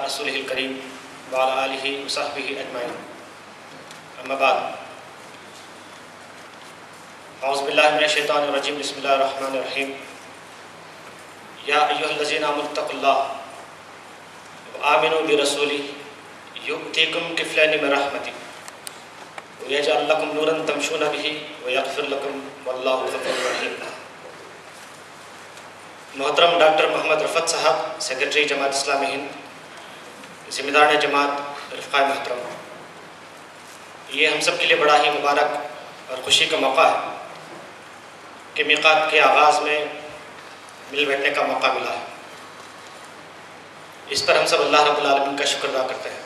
رسولہ الکریم وعلی آلہ وصحبہ اجمعین، اما بعد۔ اعوذ باللہ من الشیطان الرجیم، بسم اللہ الرحمن الرحیم۔ یا ایھا الذین آمنوا اتقوا اللہ وآمنوا برسولہ یؤتیکم کفلین من رحمتہ ویجعل لکم نورا تمشون بہ ویغفر لکم واللہ غفور رحیم۔ محترم ڈاکٹر محمد رفعت صاحب، سیکرٹری جماعت اسلامی ہند، ذمہ دار جماعت، رفقائے محترم، یہ ہم سب کے لیے بڑا ہی مبارک اور خوشی کا موقع ہے کہ میقات کے آغاز میں مل بیٹھنے کا موقع ملا ہے۔ اس پر ہم سب اللہ رب العالمین کا شکر ادا کرتے ہیں۔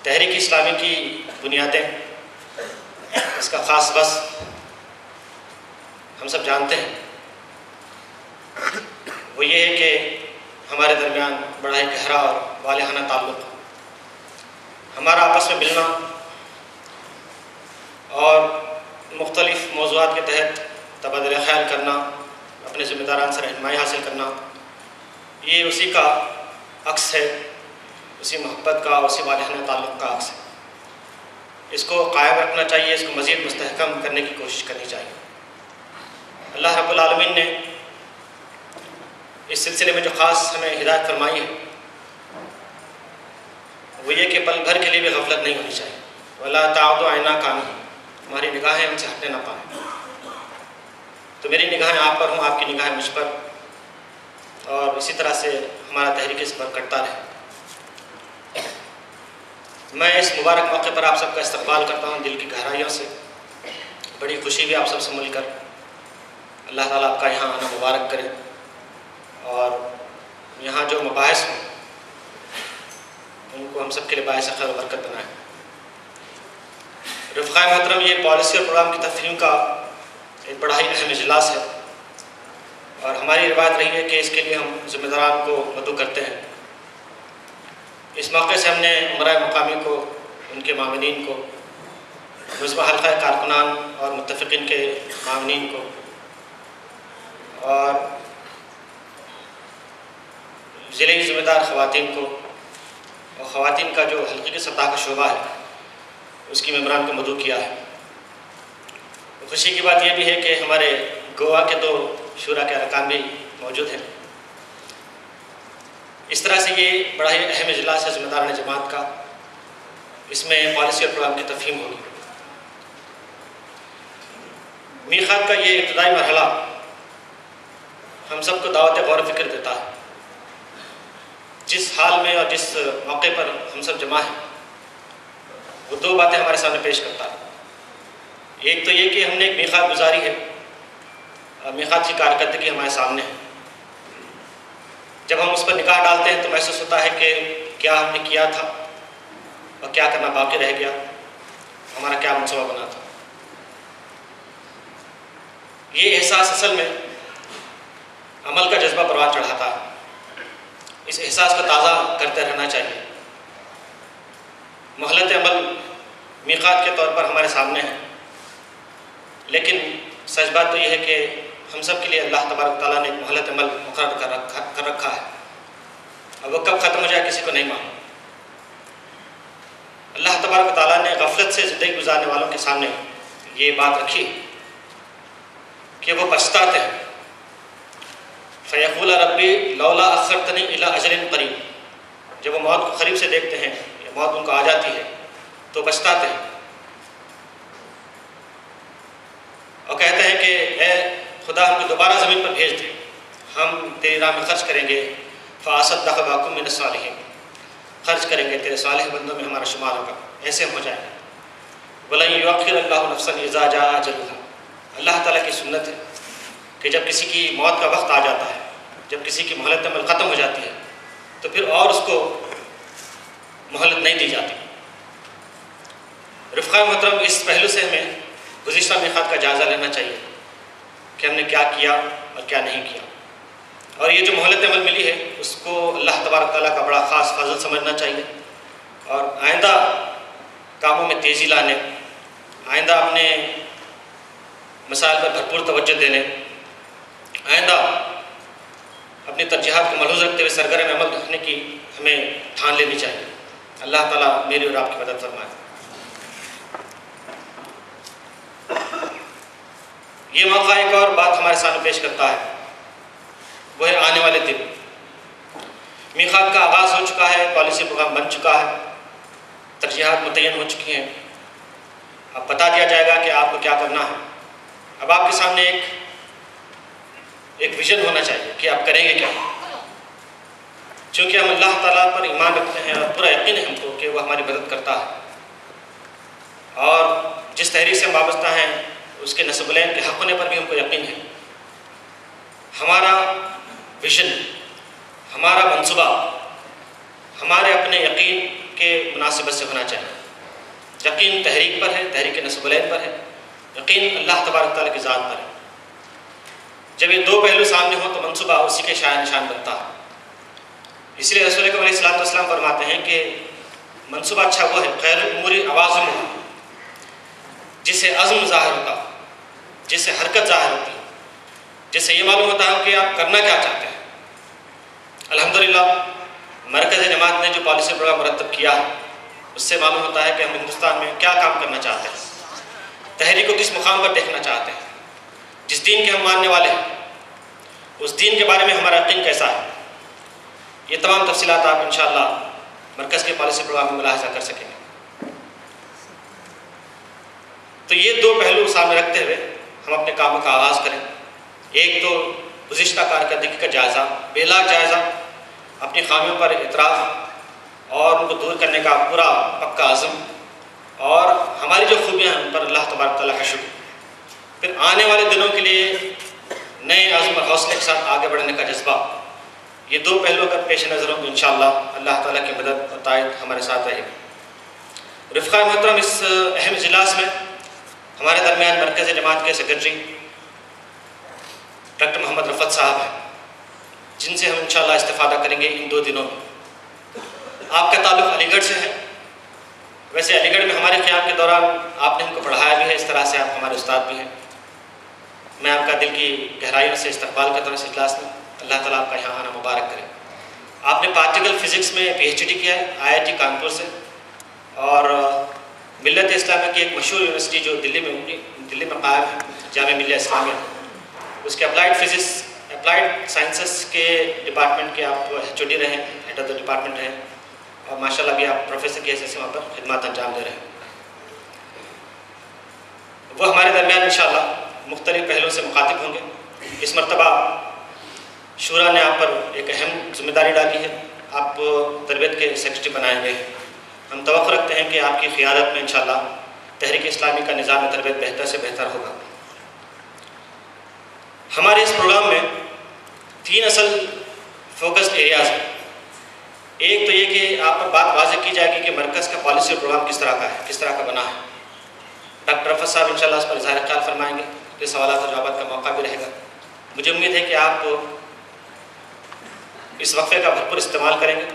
تحریک اسلامی کی بنیادیں، اس کا خاص بس ہم سب جانتے ہیں، وہ یہ ہے کہ ہمارے درمیان بڑا ہی گہرا اور والہانہ تعلق، ہمارا آپس میں ملنا اور مختلف موضوعات کے تحت تبادلہ خیال کرنا، اپنے ذمہ داران سے رہنمائی حاصل کرنا، یہ اسی کا عکس ہے، اسی محبت کا، اسی والہانہ تعلق کا عکس ہے۔ اس کو قائم رکھنا چاہیے، اس کو مزید مستحکم کرنے کی کوشش کرنی چاہیے۔ اللہ رب العالمین نے اس سلسلے میں جو خاص ہمیں ہدایت فرمائی ہے وہ یہ کہ پل بھر کے لیے بھی غفلت نہیں ہونی چاہیے۔ وَلَا تَعُدُ عَيْنَاكَ عَنْهُ، تمہاری نگاہیں ان سے ہٹنے نہ پائیں۔ تو میری نگاہیں آپ پر ہوں، آپ کی نگاہیں مجھ پر، اور اسی طرح سے ہمارا تحریک اس پر کرتا رہے۔ میں اس مبارک موقع پر آپ سب کا استقبال کرتا ہوں دل کی گہرائیوں سے۔ بڑی خوشی بھی آپ سب سے مل کر، اللہ تعالیٰ آپ کا یہاں آنا مبارک کرے، اور یہاں جو مباحث ہوں ان کو ہم سب کے لیے باعث خیر و برکت بنائیں۔ رفقائے محترم، یہ پالیسی اور پروگرام کی تفہیم کا ایک بڑا ہی اہم اجلاس ہے، اور ہماری روایت رہی ہے کہ اس کے لیے ہم ذمہ داران کو مدعو کرتے ہیں۔ اس موقع سے ہم نے عمرائے مقامی کو، ان کے معاونین کو، مجمع حلقہ کارکنان اور متفقین کے معاونین کو، اور ضلعی ذمہ دار خواتین کو، اور خواتین کا جو حلقے کی سطح کا شعبہ ہے اس کی ممبران کو مدعو کیا ہے۔ خوشی کی بات یہ بھی ہے کہ ہمارے گوا کے دو شورا کے ارکان بھی موجود ہیں۔ اس طرح سے یہ بڑا ہی اہم اجلاس ہے ذمہ داران جماعت کا، اس میں پالیسی اور پروگرام کی تفہیم ہوگی۔ میقات کا یہ ابتدائی مرحلہ ہم سب کو دعوت غور و فکر دیتا ہے۔ جس حال میں اور جس موقع پر ہم سب جمع ہیں وہ دو باتیں ہمارے سامنے پیش کرتا ہے۔ ایک تو یہ کہ ہم نے ایک میقات گزاری ہے، اور میقات کی کارکردگی ہمارے سامنے ہے۔ جب ہم اس پر نگاہ ڈالتے ہیں تو محسوس ہوتا ہے کہ کیا ہم نے کیا تھا اور کیا کرنا باقی رہ گیا، ہمارا کیا منصوبہ بنا تھا۔ یہ احساس اصل میں عمل کا جذبہ پروان چڑھاتا ہے۔ اس احساس کو تازہ کرتے رہنا چاہیے۔ مہلت عمل میقات کے طور پر ہمارے سامنے ہے، لیکن سچ بات تو یہ ہے کہ ہم سب کے لیے اللہ تبارک تعالیٰ نے ایک مہلت عمل مقرر کر رکھا ہے، اور وہ کب ختم ہو جائے کسی کو نہیں معلوم۔ اللہ تبارک تعالیٰ نے غفلت سے زندگی گزارنے والوں کے سامنے یہ بات رکھی کہ وہ پچھتاتے ہیں۔ فَيَقُولَ رَبِّ لَوْلَا أَخَّرْتَنِي إِلَىٰ أَجَلٍ قَرِيبٍ، جب وہ موت کو قریب سے دیکھتے ہیں یا موت ان کو آ جاتی ہے تو پچھتاتے ہیں اور کہتے ہیں کہ اے خدا، ہم کو دوبارہ زمین پر بھیج دے، ہم تیری راہ میں خرچ کریں گے۔ فَأَصَدَّقَ وَأَكُن مِّنَ الصَّالِحِينَ، خرچ کریں گے، تیرے صالح بندوں میں ہمارا شمار ہوگا، ایسے ہم ہو جائیں گے۔ وَلَن يُؤَخِّرَ اللَّهُ نَفْسًا إِذَا جَاءَ أَجَلُهَا، اللہ تعالیٰ کی سنت ہے کہ جب کسی کی موت کا وقت آ جاتا ہے، جب کسی کی مہلت عمل ختم ہو جاتی ہے تو پھر اور اس کو مہلت نہیں دی جاتی۔ رفقائے محترم، اس پہلو سے ہمیں گزشتہ میقات کا جائزہ لینا چاہیے کہ ہم نے کیا کیا اور کیا نہیں کیا، اور یہ جو مہلت عمل ملی ہے اس کو اللہ تبارک تعالیٰ کا بڑا خاص فضل سمجھنا چاہیے، اور آئندہ کاموں میں تیزی لانے، آئندہ اپنے مسائل پر بھرپور توجہ دینے، آئندہ اپنی ترجیحات کو ملحوظ رکھتے ہوئے سرگرم عمل رکھنے کی ہمیں ٹھان لینی چاہیے۔ اللہ تعالیٰ میری اور آپ کی مدد فرمائے۔ یہ موقع ایک اور بات ہمارے سامنے پیش کرتا ہے، وہ ہے آنے والے دن۔ میقات کا آغاز ہو چکا ہے، پالیسی پروگرام بن چکا ہے، ترجیحات متعین ہو چکی ہیں، اب بتا دیا جائے گا کہ آپ کو کیا کرنا ہے۔ اب آپ کے سامنے ایک ویژن ہونا چاہیے کہ آپ کریں گے کیا، چونکہ ہم اللہ تعالیٰ پر ایمان رکھتے ہیں اور پورا یقین ہے ہم کو کہ وہ ہماری مدد کرتا ہے، اور جس تحریک سے ہم وابستہ ہیں اس کے نصب العین کے حق ہونے پر بھی ہم کو یقین ہے۔ ہمارا ویژن، ہمارا منصوبہ ہمارے اپنے یقین کے مناسبت سے ہونا چاہیے۔ یقین تحریک پر ہے، تحریک نصب العین پر ہے، یقین اللہ تبارک تعالیٰ کی ذات پر ہے۔ جب یہ دو پہلو سامنے ہوں تو منصوبہ اسی کے شایع نشان بنتا ہے۔ اس لیے رسول اکرم علیہ السلام فرماتے ہیں کہ منصوبہ اچھا وہ ہے خیر الامور عوازمها، جس سے عزم ظاہر ہوتا، جس سے حرکت ظاہر ہوتی، جس سے یہ معلوم ہوتا ہے کہ آپ کرنا کیا چاہتے ہیں۔ الحمدللہ مرکز جماعت نے جو پالیسی پروگرام مرتب کیا ہے اس سے معلوم ہوتا ہے کہ ہم ہندوستان میں کیا کام کرنا چاہتے ہیں، تحریک کو کس مقام پر دیکھنا چاہتے ہیں، جس دین کے ہم ماننے والے ہیں اس دین کے بارے میں ہمارا یقین کیسا ہے۔ یہ تمام تفصیلات آپ انشاءاللہ مرکز کے پالیسی پروگرام میں ملاحظہ کر سکیں گے۔ تو یہ دو پہلو سامنے رکھتے ہوئے ہم اپنے کاموں کا آغاز کریں۔ ایک تو گزشتہ کارکردگی کا جائزہ، بے لاگ جائزہ، اپنی خامیوں پر اعتراف اور ان کو دور کرنے کا پورا پکا عزم، اور ہماری جو خوبیاں ہیں ان پر اللہ تبارک تعالیٰ کا شکر۔ پھر آنے والے دنوں کے لیے نئے عزم اور حوصلے کے ساتھ آگے بڑھنے کا جذبہ۔ یہ دو پہلو اگر پیش نظر ہوں تو انشاءاللہ اللہ تعالیٰ کی مدد اور تائید ہمارے ساتھ رہے گی۔ رفقائے محترم، اس اہم اجلاس میں ہمارے درمیان مرکز جماعت کے سیکرٹری ڈاکٹر محمد رفعت صاحب ہیں، جن سے ہم انشاءاللہ استفادہ کریں گے ان دو دنوں میں۔ آپ کا تعلق علی گڑھ سے ہے، ویسے علی گڑھ میں ہمارے قیام کے دوران آپ نے ہم کو پڑھایا بھی ہے، اس طرح سے آپ ہمارے استاد بھی ہیں۔ میں آپ کا دل کی گہرائیوں سے استقبال کرتا ہوں اس اجلاس میں۔ اللہ تعالیٰ آپ کا یہاں آنا مبارک کرے۔ آپ نے پارٹیکل فزکس میں PhD کیا ہے IIT کانپور سے، اور ملت اسلامیہ کی ایک مشہور یونیورسٹی جو دلی میں قائم ہے، جامعہ ملیہ اسلامیہ، اس کے اپلائیڈ فزکس، اپلائیڈ سائنسز کے ڈپارٹمنٹ کے آپ HOD رہے ہیں، ہیڈ آف دا ڈپارٹمنٹ ہیں، اور ماشاءاللہ بھی آپ پروفیسر کی حیثیت سے وہاں پر خدمات انجام دے رہے ہیں۔ وہ ہمارے درمیان انشاءاللہ مختلف پہلوؤں سے مخاطب ہوں گے۔ اس مرتبہ شورا نے آپ پر ایک اہم ذمہ داری ڈالی ہے، آپ تربیت کے سیکرٹری بنائے گئے ہیں۔ ہم توقع رکھتے ہیں کہ آپ کی قیادت میں انشاءاللہ تحریک اسلامی کا نظام تربیت بہتر سے بہتر ہوگا۔ ہمارے اس پروگرام میں 3 اصل فوکسڈ ایریاز ہیں۔ ایک تو یہ کہ آپ پر بات واضح کی جائے گی کہ مرکز کا پالیسی اور پروگرام کس طرح کا ہے، کس طرح کا بنا ہے۔ ڈاکٹر رفعت صاحب انشاءاللہ اس پر اظہار خیال فرمائیں گے، پھر سوالات اور جوابات کا موقع بھی رہے گا۔ مجھے امید ہے کہ آپ اس وقفے کا بھرپور استعمال کریں گے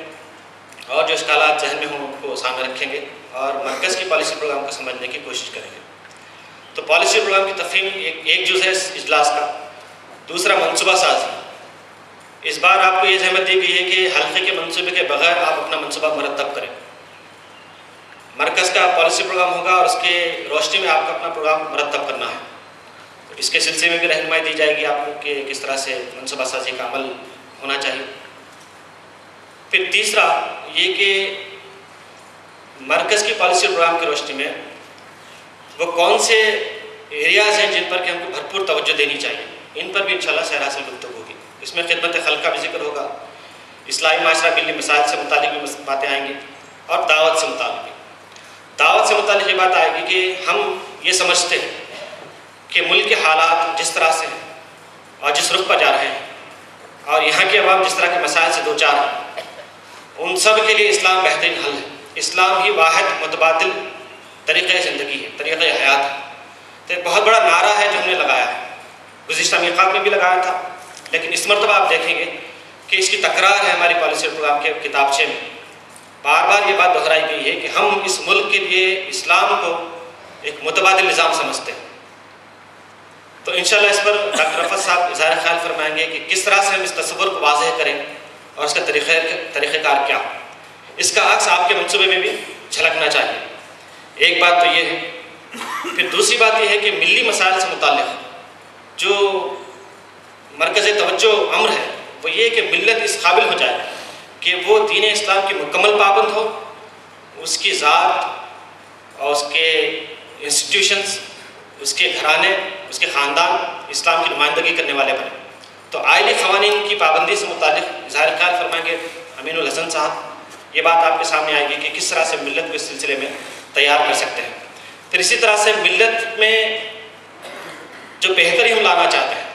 اور جو اشکالات ذہن میں ہوں ان کو سامنے رکھیں گے اور مرکز کی پالیسی پروگرام کو سمجھنے کی کوشش کریں گے۔ تو پالیسی پروگرام کی تفہیم ایک جز ہے اس اجلاس کا۔ دوسرا منصوبہ سازی۔ اس بار آپ کو یہ زحمت دی گئی ہے کہ حلقے کے منصوبے کے بغیر آپ اپنا منصوبہ مرتب کریں۔ مرکز کا پالیسی پروگرام ہوگا اور اس کے روشنی میں آپ کو اپنا پروگرام مرتب کرنا ہے۔ اس کے سلسلے میں بھی رہنمائی دی جائے گی آپ کو کہ کس طرح سے منصوبہ سازی کا عمل ہونا چاہیے۔ پھر تیسرا یہ کہ مرکز کی پالیسی پروگرام کی روشنی میں وہ کون سے ایریاز ہیں جن پر کہ ہم کو بھرپور توجہ دینی چاہیے، ان پر بھی انشاءاللہ سیر حاصل گفتگو ہوگی۔ اس میں خدمت خلق کا بھی ذکر ہوگا، اصلاحی معاشرہ ملی مسائل سے متعلق بھی باتیں آئیں گی، اور دعوت سے متعلق بھی۔ دعوت سے متعلق یہ بات آئے گی کہ ہم یہ سمجھتے ہیں کہ ملک کے حالات جس طرح سے ہیں اور جس رخ پر جا رہے ہیں، اور یہاں کے عوام جس طرح کے مسائل سے دوچار ہیں، ان سب کے لیے اسلام بہترین حل ہے۔ اسلام ہی واحد متبادل طریقہ زندگی ہے، طریقہ حیات ہے۔ تو ایک بہت بڑا نعرہ ہے جو ہم نے لگایا ہے، گزشتہ میقات میں بھی لگایا تھا، لیکن اس مرتبہ آپ دیکھیں گے کہ اس کی تکرار ہے ہماری پالیسی پروگرام کے کتابچے میں۔ بار بار یہ بات دہرائی گئی ہے کہ ہم اس ملک کے لیے اسلام کو ایک متبادل نظام سمجھتے ہیں۔ تو انشاءاللہ اس پر ڈاکٹر رفعت صاحب اظہار خیال فرمائیں گے کہ کس طرح سے ہم اس تصور کو واضح کریں اور اس کا طریقہ کار کیا. اس کا عکس آپ کے منصوبے میں بھی جھلکنا چاہیے. ایک بات تو یہ ہے. پھر دوسری بات یہ ہے کہ ملی مسائل سے متعلق جو مرکز توجہ امر ہے وہ یہ کہ ملت اس قابل ہو جائے کہ وہ دین اسلام کی مکمل پابند ہو, اس کی ذات اور اس کے انسٹیٹیوشنز, اس کے گھرانے, اس کے خاندان اسلام کی نمائندگی کرنے والے بنے. تو آئلی قوانین کی پابندی سے متعلق اظہار خیال فرمائیں گے امین الحسن صاحب. یہ بات آپ کے سامنے آئے گی کہ کس طرح سے ملت کو اس سلسلے میں تیار کر سکتے ہیں. پھر اسی طرح سے ملت میں جو بہتری ہم لانا چاہتے ہیں,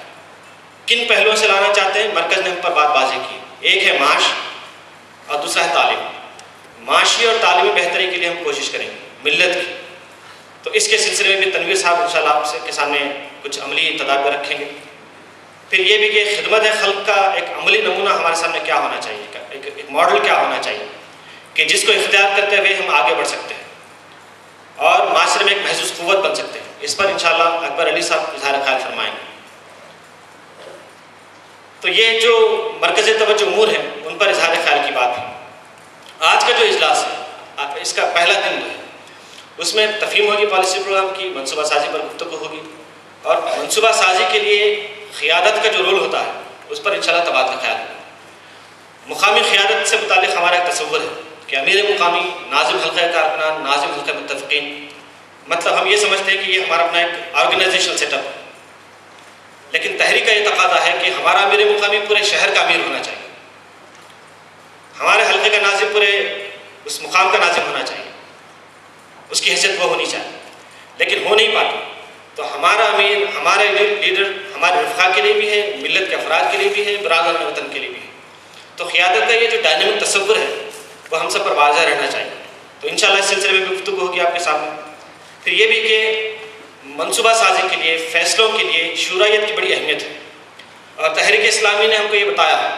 کن پہلوؤں سے لانا چاہتے ہیں, مرکز نے ہم پر بات واضح کی. ایک ہے معاش اور دوسرا ہے تعلیم. معاشی اور تعلیمی بہتری کے لیے ہم کوشش کریں گے ملت کی. تو اس کے سلسلے میں بھی تنویر صاحب انشاءاللہ آپ کے سامنے کچھ عملی تدابیر رکھیں گے. پھر یہ بھی کہ خدمت خلق کا ایک عملی نمونہ ہمارے سامنے کیا ہونا چاہیے, ایک ماڈل کیا ہونا چاہیے کہ جس کو اختیار کرتے ہوئے ہم آگے بڑھ سکتے ہیں اور معاشرے میں ایک محسوس قوت بن سکتے ہیں. اس پر انشاءاللہ اکبر علی صاحب اظہار خیال فرمائیں گے. تو یہ جو مرکز توجہ امور ہیں ان پر اظہار خیال کی بات ہے. آج کا جو اجلاس ہے اس کا پہلا دن ہے, اس میں تفہیم ہوگی پالیسی پروگرام کی, منصوبہ سازی پر گفتگو ہوگی اور منصوبہ سازی کے لیے قیادت کا جو رول ہوتا ہے اس پر انشاءاللہ تبادلہ خیال ہے. مقامی قیادت سے متعلق ہمارا ایک تصور ہے کہ امیر مقامی, ناظم حلقہ کارکنان, ناظم حلقہ متفقین, مطلب ہم یہ سمجھتے ہیں کہ یہ ہمارا اپنا ایک آرگنائزیشنل سیٹ اپ ہے. لیکن تحریک کا یہ تقاضا ہے کہ ہمارا امیر مقامی پورے شہر کا امیر ہونا چاہیے, ہمارے حلقے کا ناظم پورے اس مقام کا ناظم ہونا چاہیے, اس کی حیثیت وہ ہونی چاہیے. لیکن ہو نہیں پاتی. تو ہمارا امیر, ہمارے لیڈر ہمارے رفقا کے لیے بھی ہے, ملت کے افراد کے لیے بھی ہے, برادران وطن کے لیے بھی ہے. تو قیادت کا یہ جو ڈائنامک تصور ہے وہ ہم سب پر واضح رہنا چاہیے. تو انشاءاللہ اس سلسلے میں بھی گفتگو ہوگی آپ کے سامنے. پھر یہ بھی کہ منصوبہ سازی کے لیے, فیصلوں کے لیے شورائیت کی بڑی اہمیت ہے اور تحریک اسلامی نے ہم کو یہ بتایا ہے.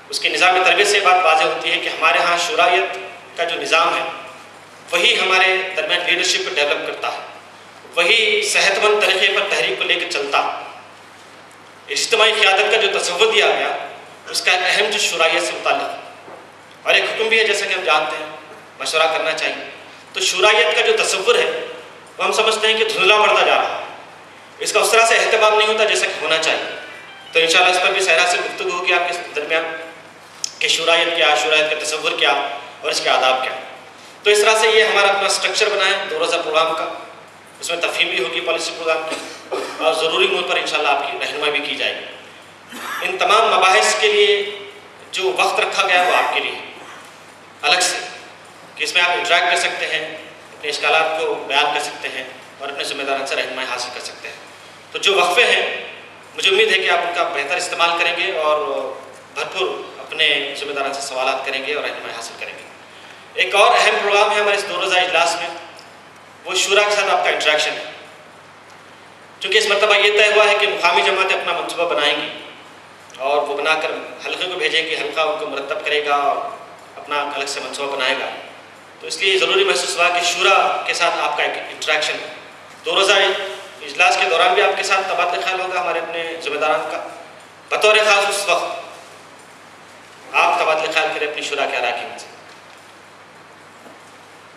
اس کے نظام تربیت سے بات واضح ہوتی ہے کہ ہمارے ہاں شورائیت کا جو نظام ہے وہی ہمارے درمیان لیڈرشپ کو ڈیولپ کرتا ہے, وہی صحت مند طریقے پر تحریک کو لے کے چلتا. اجتماعی قیادت کا جو تصور دیا گیا اس کا ایک اہم جو شورائیت سے متعلق ہے اور ایک حکم بھی ہے جیسا کہ ہم جانتے ہیں مشورہ کرنا چاہیے. تو شورائیت کا جو تصور ہے وہ ہم سمجھتے ہیں کہ دھندلا پڑتا جا رہا ہے, اس کا اس طرح سے اہتمام نہیں ہوتا جیسا کہ ہونا چاہیے. تو انشاءاللہ اس پر بھی صحرا سے گفتگو ہوگی آپ کے درمیان کہ شورائیت کیا, شورائیت کا تصور کیا اور اس کے آداب کیا. تو اس طرح سے یہ ہمارا اپنا سٹرکچر بنا ہے 2 روزہ پروگرام کا. اس میں تفہیم بھی ہوگی پالیسی پروگرام کی اور ضروری امور پر انشاءاللہ آپ کی رہنمائی بھی کی جائے گی. ان تمام مباحث کے لیے جو وقت رکھا گیا ہے وہ آپ کے لیے الگ سے کہ اس میں آپ انٹریکٹ کر سکتے ہیں, اپنے اشکالات کو بیان کر سکتے ہیں اور اپنے ذمہ داران سے رہنمائی حاصل کر سکتے ہیں. تو جو وقفے ہیں مجھے امید ہے کہ آپ ان کا بہتر استعمال کریں گے اور بھرپور اپنے ذمہ داران سے سوالات کریں گے اور رہنمائی حاصل کریں گے. ایک اور اہم پروگرام ہے ہمارے اس 2 روزہ اجلاس میں, وہ شورا کے ساتھ آپ کا انٹریکشن ہے. چونکہ اس مرتبہ یہ طے ہوا ہے کہ مقامی جماعتیں اپنا منصوبہ بنائیں گی اور وہ بنا کر حلقے کو بھیجیں گی, حلقہ ان کو مرتب کرے گا اور اپنا الگ سے منصوبہ بنائے گا. تو اس لیے ضروری محسوس ہوا کہ شورا کے ساتھ آپ کا ایک انٹریکشن ہے. 2 روزہ اجلاس کے دوران بھی آپ کے ساتھ تبادلہ خیال ہوگا ہمارے اپنے ذمہ داران کا. بطور خاص اس وقت آپ تبادلہ خیال کریں اپنی شورا کے اراکین سے.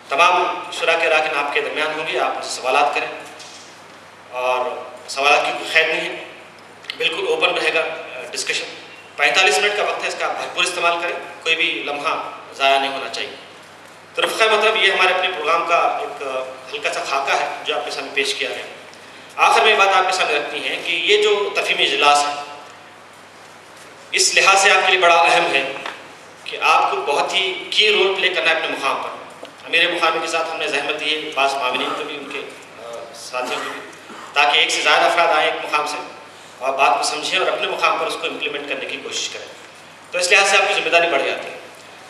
تمام شورا کے اراکین آپ کے درمیان ہوں گے, آپ سے سوالات کریں اور سوالات کی کوئی خیر نہیں ہے, بالکل اوپن رہے گا ڈسکشن. 45 منٹ کا وقت ہے, اس کا بھرپور استعمال کریں, کوئی بھی لمحہ ضائع نہیں ہونا چاہیے. تو رفقہ مطلب یہ ہمارے اپنے پروگرام کا ایک ہلکا سا خاکہ ہے جو آپ کے سامنے پیش کیا ہے. آخر میں یہ بات آپ کے سامنے رکھنی ہے کہ یہ جو تفہیمی اجلاس ہے اس لحاظ سے آپ کے لیے بڑا اہم ہے کہ آپ کو بہت ہی کی رول پلے کرنا ہے اپنے مقام پر. میرے مقام کے ساتھ ہم نے زحمت دی ہے بعض معاونین کو بھی, ان کے ساتھیوں کو بھی, تاکہ ایک سے زیادہ افراد آئیں ایک مقام سے اور بات کو سمجھیں اور اپنے مقام پر اس کو امپلیمنٹ کرنے کی کوشش کریں. تو اس لحاظ سے آپ کی ذمہ داری بڑھ جاتی ہے.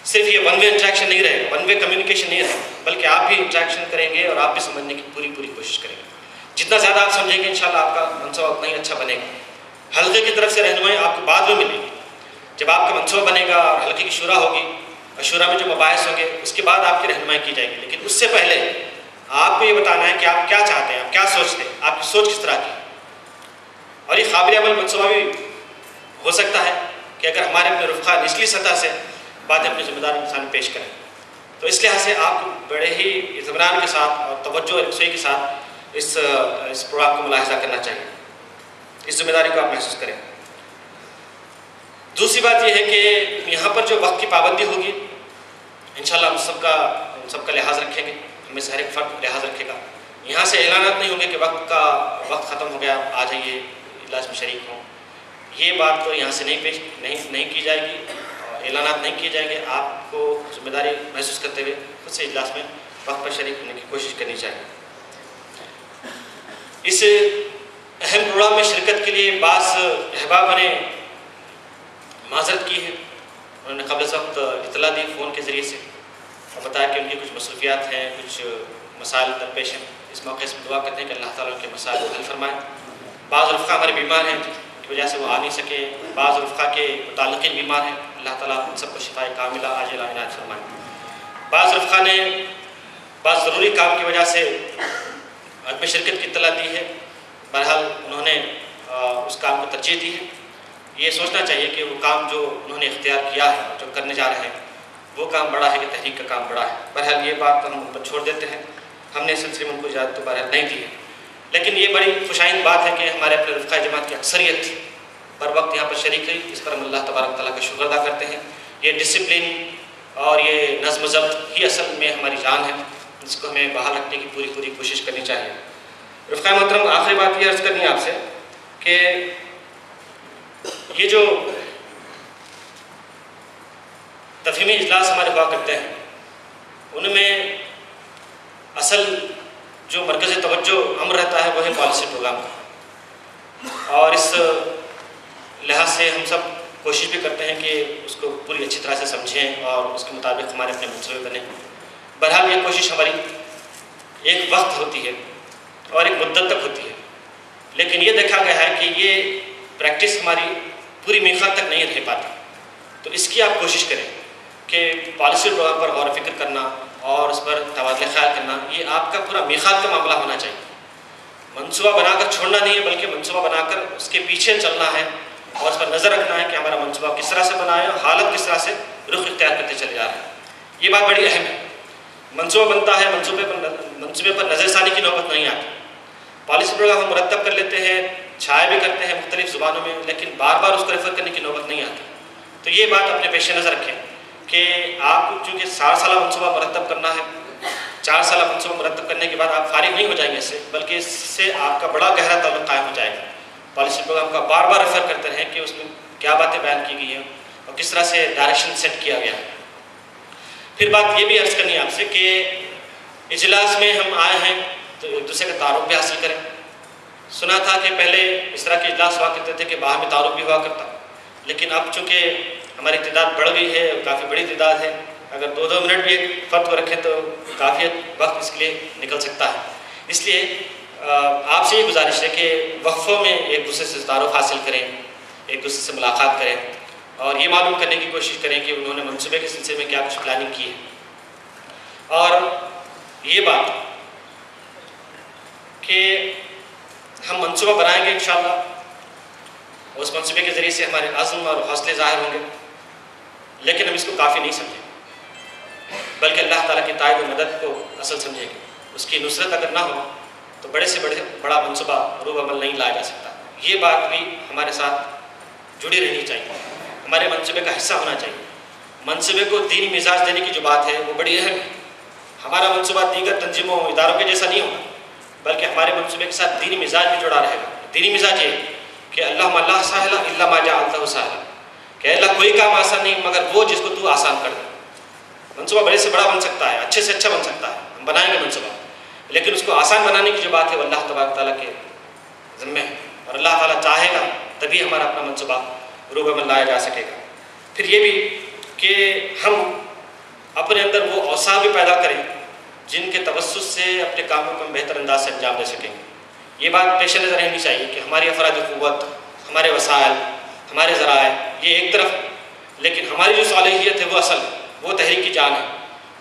صرف یہ 1 وے انٹریکشن نہیں رہے گا, 1 وے کمیونیکیشن نہیں رہے گا, بلکہ آپ بھی انٹریکشن کریں گے اور آپ بھی سمجھنے کی پوری کوشش کریں گے. جتنا زیادہ آپ سمجھیں گے انشاءاللہ آپ کا منصوبہ اتنا ہی اچھا بنے گا. حلقے کی طرف سے رہنمائی آپ کو بعد میں ملے گی. جب آپ کا منصوبہ بنے گا اور حلقے کی شورا ہوگی اور شورا میں جو مباحث ہوں گے اس کے بعد آپ کی رہنمائی کی جائے گی. لیکن اس سے پہلے آپ کو یہ بتانا ہے کہ آپ کیا چاہتے ہیں, آپ کیا سوچتے ہیں, آپ کی سوچ کس طرح کی. اور یہ قابل عمل منصوبہ بھی ہو سکتا ہے کہ اگر ہمارے اپنے رفقا نچلی سطح سے باتیں اپنی ذمہ داری انسان پیش کریں. تو اس لحاظ سے آپ کو بڑے ہی اطمینان کے ساتھ اور توجہ اور یکسوئی کے ساتھ اس پروگرام کو ملاحظہ کرنا چاہیے. اس ذمہ داری کو آپ محسوس کریں. دوسری بات یہ ہے کہ یہاں پر جو وقت کی پابندی ہوگی انشاءاللہ ہم سب کا لحاظ رکھیں گے. ہمیں سے ہر ایک فرد لحاظ رکھے گا. یہاں سے اعلانات نہیں ہوں گے کہ وقت ختم ہو گیا, آ جائیے اجلاس میں شریک ہوں. یہ بات تو یہاں سے نہیں کی جائے گی, اعلانات نہیں کیے جائیں گے. آپ کو ذمہ داری محسوس کرتے ہوئے خود سے اجلاس میں وقت پر شریک ہونے کی کوشش کرنی چاہیے. اس اہم پروگرام میں شرکت کے لیے بعض احباب نے معذرت کی ہے. انہوں نے قبل از وقت اطلاع دی فون کے ذریعے سے اور بتایا کہ ان کی کچھ مصروفیات ہیں, کچھ مسائل درپیش ہیں. اس موقع سے دعا کرتے ہیں کہ اللہ تعالیٰ ان کے مسائل کو حل فرمائے. بعض رفقا ہمارے بیمار ہیں جن کی وجہ سے وہ آ نہیں سکے. بعض رفقا کے متعلقین بیمار ہیں. اللہ تعالیٰ ان سب کو شفائے کاملہ عاجلہ عنایت فرمائے. بعض رفقا نے بعض ضروری کام کی وجہ سے عدم شرکت کی اطلاع دی ہے. بہرحال انہوں نے اس کام کو ترجیح دی ہے. یہ سوچنا چاہیے کہ وہ کام جو انہوں نے اختیار کیا ہے, جو کرنے جا رہے ہیں, وہ کام بڑا ہے کہ تحریک کا کام بڑا ہے. بہرحال یہ بات ہم ان پر چھوڑ دیتے ہیں. ہم نے اس سلسلے میں ان کو اجازت تو بہرحال نہیں دی ہے. لیکن یہ بڑی خوشائند بات ہے کہ ہمارے اپنے رفقا جماعت کی اکثریت بر وقت یہاں پر شریک ہوئی. اس پر ہم اللہ تبارک تعالیٰ کا شکر ادا کرتے ہیں. یہ ڈسپلن اور یہ نظم و ضبط ہی اصل میں ہماری جان ہے, جس کو ہمیں بحال رکھنے کی پوری کوشش کرنی چاہیے. رفقا محترم, آخری بات یہ عرض کرنی ہے آپ سے کہ یہ جو تفہیمی اجلاس ہمارے ہوا کرتے ہیں ان میں اصل جو مرکز توجہ امر رہتا ہے وہ ہے پالیسی پروگرام کا. اور اس لحاظ سے ہم سب کوشش بھی کرتے ہیں کہ اس کو پوری اچھی طرح سے سمجھیں اور اس کے مطابق ہمارے اپنے منصوبے بنیں. بہرحال یہ کوشش ہماری ایک وقت ہوتی ہے اور ایک مدت تک ہوتی ہے, لیکن یہ دیکھا گیا ہے کہ یہ پریکٹس ہماری پوری میخات تک نہیں رہ پاتی. تو اس کی آپ کوشش کریں کہ پالیسی پروگرام پر غور و فکر کرنا اور اس پر تبادلہ خیال کرنا یہ آپ کا پورا میخات کا معاملہ ہونا چاہیے. منصوبہ بنا کر چھوڑنا نہیں ہے, بلکہ منصوبہ بنا کر اس کے پیچھے چلنا ہے اور اس پر نظر رکھنا ہے کہ ہمارا منصوبہ کس طرح سے بنا ہے اور حالت کس طرح سے رخ اختیار کرتے چلے جا رہے ہیں. یہ بات بڑی اہم ہے. منصوبہ بنتا ہے, منصوبے پر نظر ثانی کی نوبت نہیں آتی. پالیسی پروگرام ہم مرتب کر لیتے ہیں, چھائے بھی کرتے ہیں مختلف زبانوں میں, لیکن بار بار اس کو ریفر کرنے کی نوبت نہیں آتی. تو یہ بات اپنے پیش نظر رکھیں کہ آپ کو چونکہ 60 سالہ منصوبہ مرتب کرنا ہے, 4 سالہ منصوبہ مرتب کرنے کے بعد آپ فارغ نہیں ہو جائیں گے اس سے, بلکہ اس سے آپ کا بڑا گہرا تعلق قائم ہو جائے گا. پالیسی پروگرام کا بار بار ریفر کرتے رہیں کہ اس میں کیا باتیں بیان کی گئی ہیں اور کس طرح سے ڈائریکشن سیٹ کیا گیا ہے. پھر بات یہ بھی عرض کرنی ہے آپ سے کہ اجلاس میں ہم آئے ہیں تو ایک دوسرے کا تعارف بھی حاصل کریں. سنا تھا کہ پہلے اس طرح کے اجلاس ہوا کرتے تھے کہ باہر میں تعارف بھی ہوا کرتا, لیکن اب چونکہ ہماری تعداد بڑھ گئی ہے, کافی بڑی تعداد ہے, اگر 2 منٹ بھی ایک فرد کو رکھیں تو کافی وقت اس کے لیے نکل سکتا ہے. اس لیے آپ سے یہ گزارش ہے کہ وقفوں میں ایک دوسرے سے تعارف حاصل کریں, ایک دوسرے سے ملاقات کریں اور یہ معلوم کرنے کی کوشش کریں کہ انہوں نے منصوبے کے سلسلے میں کیا کچھ پلاننگ کی ہے. اور یہ بات کہ ہم منصوبہ بنائیں گے انشاءاللہ, اس منصوبے کے ذریعے سے ہمارے عزم اور حوصلے ظاہر ہوں گے, لیکن ہم اس کو کافی نہیں سمجھیں بلکہ اللہ تعالیٰ کی تائید و مدد کو اصل سمجھیں گے. اس کی نصرت اگر نہ ہو تو بڑے سے بڑا منصوبہ روح عمل نہیں لایا جا سکتا. یہ بات بھی ہمارے ساتھ جڑی رہنی چاہیے, ہمارے منصوبے کا حصہ ہونا چاہیے. منصوبے کو دینی مزاج دینے کی جو بات ہے وہ بڑی اہم ہے. ہمارا منصوبہ دیگر تنظیموں اداروں کے جیسا نہیں ہوگا, بلکہ ہمارے منصوبے کے ساتھ دینی مزاج بھی جڑا رہے گا. دینی مزاج یہ کہ اللہم لا سہل الا ما جعلتہ سہلا, کہ اللہ کوئی کام آسان نہیں مگر وہ جس کو تو آسان کر دے. منصوبہ بڑے سے بڑا بن سکتا ہے, اچھے سے اچھا بن سکتا ہے, ہم بنائیں گے منصوبہ, لیکن اس کو آسان بنانے کی جو بات ہے وہ اللہ تبارک تعالیٰ کے ذمہ ہے, اور اللہ تعالیٰ چاہے گا تبھی ہمارا اپنا منصوبہ روح عمل لایا جا سکے گا. پھر یہ بھی کہ ہم اپنے اندر وہ اوصاف بھی پیدا کریں جن کے توسط سے اپنے کاموں کو ہم بہتر انداز سے انجام دے سکیں گے. یہ بات پیش نظر رہنی چاہیے کہ ہماری افراد قوت, ہمارے وسائل, ہمارے ذرائع یہ ایک طرف, لیکن ہماری جو صلاحیت ہے وہ اصل ہے, وہ تحریک کی جان ہے.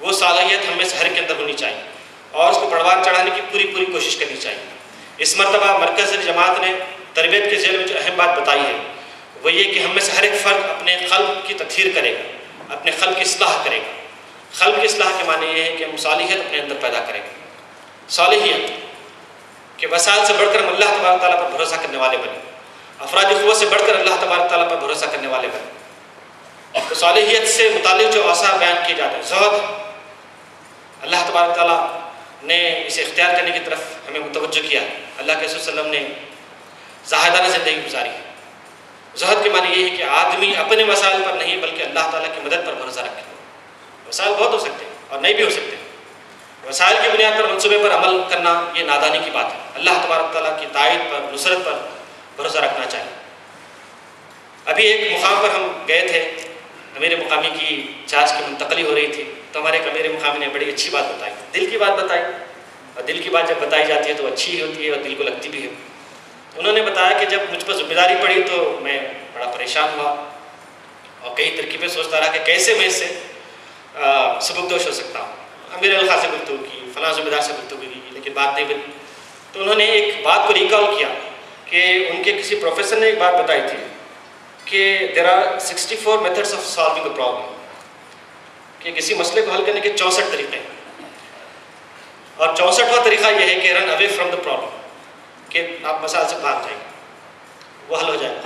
وہ صلاحیت ہم میں سے ہر کے اندر ہونی چاہیے اور اس کو پروان چڑھانے کی پوری کوشش کرنی چاہیے. اس مرتبہ مرکز جماعت نے تربیت کے ذیل میں جو اہم بات بتائی ہے وہ یہ کہ ہم میں سے ہر ایک فرد اپنے قلب کی تطہیر کرے گا، اپنے قلب کی اصلاح کرے گا۔ قلب کی اصلاح کے معنی یہ ہے کہ ہم صالحیت اپنے اندر پیدا کریں گے، صالحیت کہ وسائل سے بڑھ کر ہم اللہ تبارک تعالیٰ پر بھروسہ کرنے والے بنے، افرادی قوت سے بڑھ کر اللہ تبارک تعالیٰ پر بھروسہ کرنے والے بنے۔ تو صالحیت سے متعلق جو اوصاف بیان کیے جاتے ہیں، زہد، اللہ تبارک تعالیٰ نے اسے اختیار کرنے کی طرف ہمیں متوجہ کیا ہے۔ اللہ کے رسول صلی اللہ علیہ وسلم نے زاہدانہ زندگی گزاری ہے۔ زہد کے معنی یہ ہے کہ آدمی اپنے وسائل پر نہیں بلکہ اللہ تعالیٰ کی مدد پر بھروسہ رکھے۔ وسائل بہت ہو سکتے ہیں اور نہیں بھی ہو سکتے، وسائل کی بنیاد پر منصوبے پر عمل کرنا یہ نادانی کی بات ہے۔ اللہ تبارک تعالیٰ کی تائید پر، نصرت پر بھروسہ رکھنا چاہیے۔ ابھی ایک مقام پر ہم گئے تھے، امیر مقامی کی چارج کی منتقلی ہو رہی تھی، تو ہمارے ایک امیر مقامی نے بڑی اچھی بات بتائی، دل کی بات بتائی، اور دل کی بات جب بتائی جاتی ہے تو اچھی ہوتی ہے اور دل کو لگتی بھی ہے۔ انہوں نے بتایا کہ جب مجھ پر ذمہ داری پڑی تو میں بڑا پریشان ہوا اور کئی ترکیبیں سوچتا رہا کہ کیسے میں اس سے سبکدوش ہو سکتا ہوں۔ امیر الخاص سے گفتگو کی، فلاں ذمہ دار سے گفتگو کی، لیکن بات نہیں بنی۔ تو انہوں نے ایک بات کو ریکال کیا کہ ان کے کسی پروفیسر نے ایک بات بتائی تھی کہ there are 64 methods of solving a problem, کہ کسی مسئلے کو حل کرنے کے 64 طریقے ہیں، اور 64واں طریقہ یہ ہے کہ رن اوے فرام دا پرابلم، کہ آپ مسائل سے بھاگ جائیں گے، وہ حل ہو جائے گا۔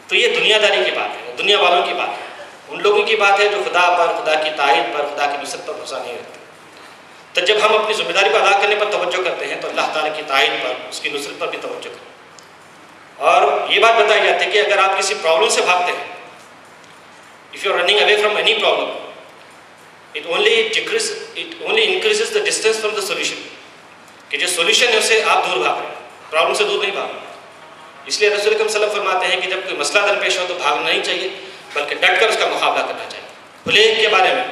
تو یہ دنیا داری کی بات ہے، دنیا والوں کی بات ہے، ان لوگوں کی بات ہے جو خدا پر، خدا کی تائید پر، خدا کی نصرت پر بھروسہ نہیں رکھتے۔ تو جب ہم اپنی ذمہ داری کو ادا کرنے پر توجہ کرتے ہیں تو اللہ تعالیٰ کی تائید پر، اس کی نصرت پر بھی توجہ کریں۔ اور یہ بات بتائی جاتی ہے کہ اگر آپ کسی پرابلم سے بھاگتے ہیں، if you are running away from any problem, it only increases the distance from the solution، کہ جو سولوشن ہے اسے آپ دور بھاگ رہے ہیں، پرابلم سے دور نہیں بھاگ رہے۔ اس لیے رسول اکرم صلی اللہ علیہ وسلم فرماتے ہیں کہ جب کوئی مسئلہ درپیش ہو تو بھاگنا نہیں چاہیے بلکہ ڈٹ کر اس کا مقابلہ کرنا چاہیے۔ پلیگ کے بارے میں،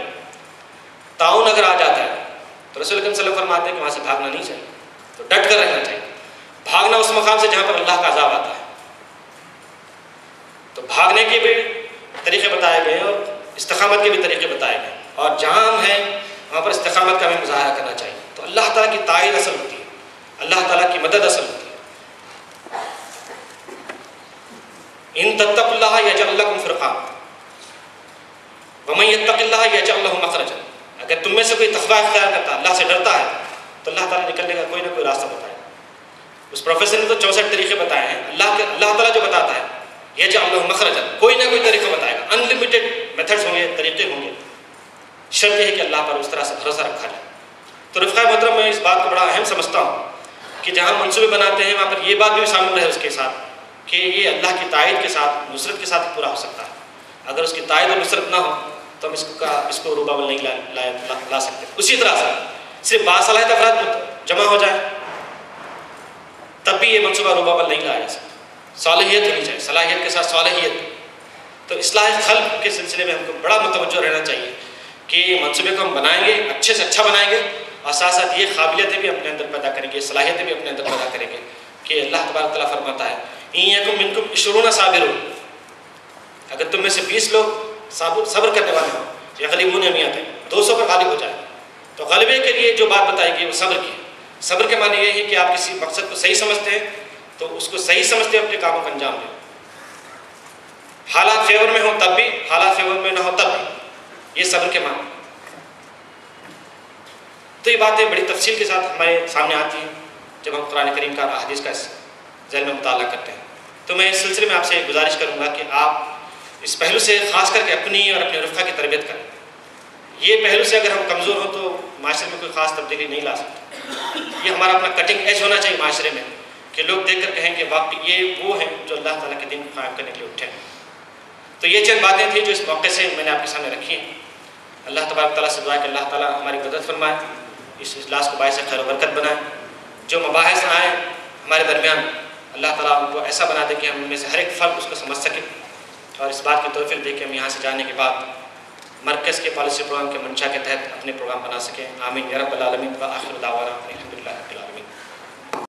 تعاون اگر آ جاتا ہے تو رسول اکرم صلی اللہ علیہ وسلم فرماتے ہیں کہ وہاں سے بھاگنا نہیں چاہیے، تو ڈٹ کر رہنا چاہیے۔ بھاگنا اس مقام سے جہاں پر اللہ کا عذاب آتا ہے، تو بھاگنے کے بھی طریقے بتائے گئے ہیں اور استقامت کے بھی طریقے بتائے گئے ہیں، اور جہاں ہم ہیں وہاں پر استقامت کا ہمیں مظاہرہ کرنا چاہیے۔ تو اللہ تعالیٰ کی تائید اصل ہوتی ہے، اللہ تعالیٰ کی مدد اصل ہوتی ہے۔ ان تتقوا اللہ یجعل لکم فرقانا ومن یتق اللہ یجعل لہ مخرجا، اگر تم میں سے کوئی تقویٰ اختیار کرتا ہے، اللہ سے ڈرتا ہے، تو اللہ تعالیٰ نکلنے کا کوئی نہ کوئی راستہ بتائے گا۔ اس پروفیسر نے تو 64 طریقے بتائے ہیں، اللہ تعالیٰ جو بتاتا ہے یجعل لہ مخرجا، کوئی نہ کوئی طریقہ بتائے گا، انلمیٹڈ میتھڈز ہوں گے، طریقے ہوں گے، شرط یہ ہے کہ اللہ پر اس طرح سے بھروسہ رکھا جائے۔ تو رفقائے محترم، میں اس بات کو بڑا اہم سمجھتا ہوں کہ جہاں منصوبے بناتے ہیں وہاں پر یہ بات بھی شامل رہے اس کے ساتھ کہ یہ اللہ کی تائید کے ساتھ، نصرت کے ساتھ ہی پورا ہو سکتا ہے۔ اگر اس کی تائید اور نصرت نہ ہو تو ہم اس کو روبہ نہیں لا سکتے۔ اسی طرح سے صرف باصلاحیت افراد جمع ہو جائے تب بھی یہ منصوبہ روبہ نہیں لایا جا سکتا۔ صالحیت ہونی چاہیے، صلاحیت کے ساتھ صالحیت۔ تو اصلاح قلب کے سلسلے میں ہم کو بڑا متوجہ رہنا چاہیے کہ منصوبے کو ہم بنائیں گے، اچھے سے اچھا بنائیں گے، اور ساتھ ساتھ یہ قابلیتیں بھی اپنے اندر پیدا کریں گے، صلاحیتیں بھی اپنے اندر پیدا کریں گے کہ اللہ تبارک تعالیٰ فرماتا ہے ان یکم منکم 20 صابرون، اگر تم میں سے 20 لوگ صبر کرنے والے ہوں، یغلبون مئتین، 200 پر غالب ہو جائے، تو غلبے کے لیے جو بات بتائی گئی وہ صبر کی۔ صبر کے معنی یہ ہے کہ آپ کسی مقصد کو صحیح سمجھتے ہیں تو اس کو صحیح سمجھتے اپنے کاموں کو انجام دیں، حالات فیور میں ہوں تب بھی، حالات فیور میں نہ ہو تب بھی، یہ صبر کے معنی۔ تو یہ باتیں بڑی تفصیل کے ساتھ ہمارے سامنے آتی ہیں جب ہم قرآن کریم کا احادیث کا ذہن میں مطالعہ کرتے ہیں۔ تو میں اس سلسلے میں آپ سے گزارش کروں گا کہ آپ اس پہلو سے خاص کر کے اپنی اور اپنے رفقا کی تربیت کریں۔ یہ پہلو سے اگر ہم کمزور ہوں تو معاشرے میں کوئی خاص تبدیلی نہیں لا سکتے۔ یہ ہمارا اپنا کٹنگ ایج ہونا چاہیے معاشرے میں کہ لوگ دیکھ کر کہیں کہ واقعی یہ وہ ہیں جو اللہ تعالیٰ کے دین کو قائم کرنے کے لیے اٹھے ہیں۔ تو یہ چند باتیں تھیں جو اس موقع سے میں نے آپ کے سامنے رکھی ہیں۔ اللہ تبارک تعالیٰ سے دعا ہے کہ اللہ تعالیٰ ہماری مدد فرمائے، اس اجلاس کو باعث خیر و برکت بنائے، جو مباحث آئیں ہمارے درمیان اللہ تعالیٰ ان کو ایسا بنا دے کہ ہم میں سے ہر ایک فرد اس کو سمجھ سکے، اور اس بات کی توفیق دے کہ ہم یہاں سے جانے کے بعد مرکز کے پالیسی پروگرام کے منشا کے تحت اپنے پروگرام بنا سکیں۔ آمین یا رب العالمین، وآخر دعوانا الحمدللہ۔